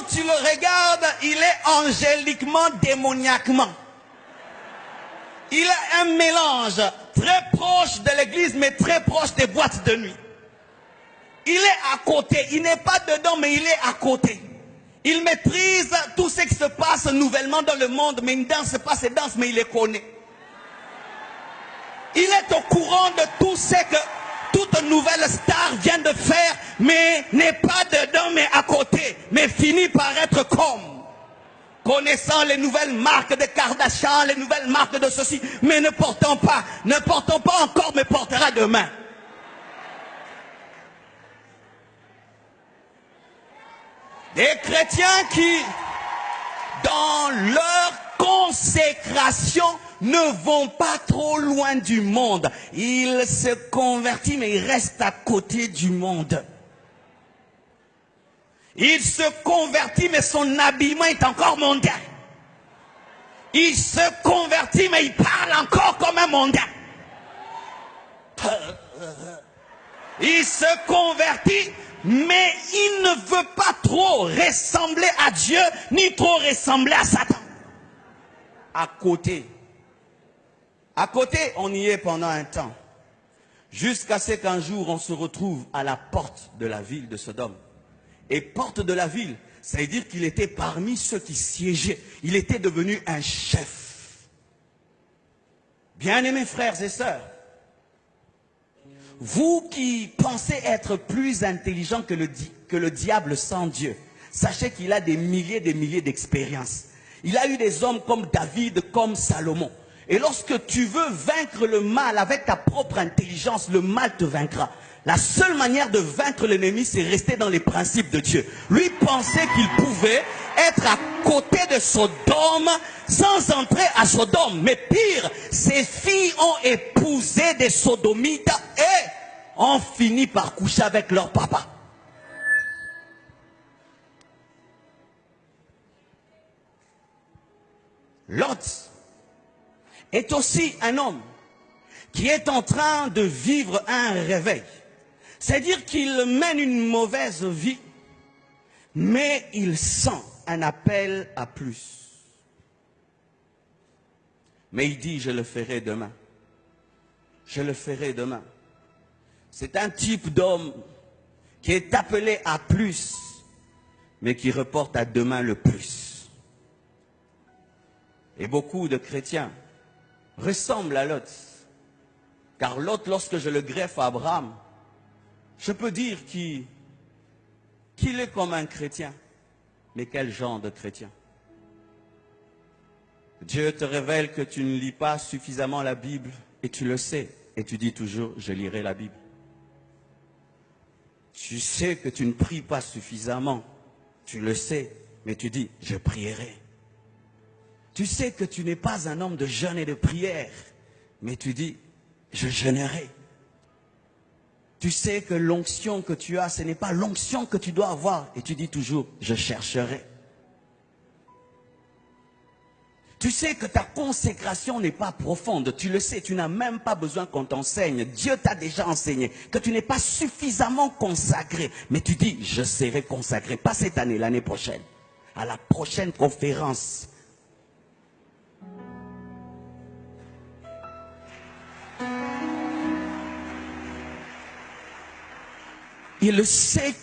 tu le regardes, il est angéliquement, démoniaquement. Il a un mélange très proche de l'église, mais très proche des boîtes de nuit. Il est à côté, il n'est pas dedans, mais il est à côté. Il maîtrise tout ce qui se passe nouvellement dans le monde, mais il ne danse pas ses danses, mais il les connaît. Il est au courant de tout ce que toute nouvelle star vient de faire, mais n'est pas dedans, mais à côté, mais finit par être comme. Connaissant les nouvelles marques de Kardashian, les nouvelles marques de ceci, mais ne portons pas encore, mais portera demain. Des chrétiens qui, dans leur consécration, ne vont pas trop loin du monde. Ils se convertissent, mais ils restent à côté du monde. Il se convertit, mais son habillement est encore mondain. Il se convertit, mais il parle encore comme un mondain. Il se convertit, mais il ne veut pas trop ressembler à Dieu, ni trop ressembler à Satan. À côté. À côté, on y est pendant un temps. Jusqu'à ce qu'un jour, on se retrouve à la porte de la ville de Sodome. Et porte de la ville, ça veut dire qu'il était parmi ceux qui siégeaient. Il était devenu un chef. Bien-aimés frères et sœurs, vous qui pensez être plus intelligent que le diable sans Dieu, sachez qu'il a des milliers d'expériences. Il a eu des hommes comme David, comme Salomon. Et lorsque tu veux vaincre le mal avec ta propre intelligence, le mal te vaincra. La seule manière de vaincre l'ennemi, c'est rester dans les principes de Dieu. Lui pensait qu'il pouvait être à côté de Sodome sans entrer à Sodome. Mais pire, ses filles ont épousé des sodomites et ont fini par coucher avec leur papa. Lot est aussi un homme qui est en train de vivre un réveil. C'est-à-dire qu'il mène une mauvaise vie, mais il sent un appel à plus. Mais il dit, je le ferai demain. Je le ferai demain. C'est un type d'homme qui est appelé à plus, mais qui reporte à demain le plus. Et beaucoup de chrétiens ressemblent à Lot. Car Lot, lorsque je le greffe à Abraham, je peux dire qu'il est comme un chrétien. Mais quel genre de chrétien? Dieu te révèle que tu ne lis pas suffisamment la Bible et tu le sais. Et tu dis toujours, je lirai la Bible. Tu sais que tu ne pries pas suffisamment. Tu le sais, mais tu dis, je prierai. Tu sais que tu n'es pas un homme de jeûne et de prière, mais tu dis, je jeûnerai. Tu sais que l'onction que tu as, ce n'est pas l'onction que tu dois avoir. Et tu dis toujours, je chercherai. Tu sais que ta consécration n'est pas profonde. Tu le sais, tu n'as même pas besoin qu'on t'enseigne. Dieu t'a déjà enseigné que tu n'es pas suffisamment consacré. Mais tu dis, je serai consacré. Pas cette année, l'année prochaine. À la prochaine conférence. Il sait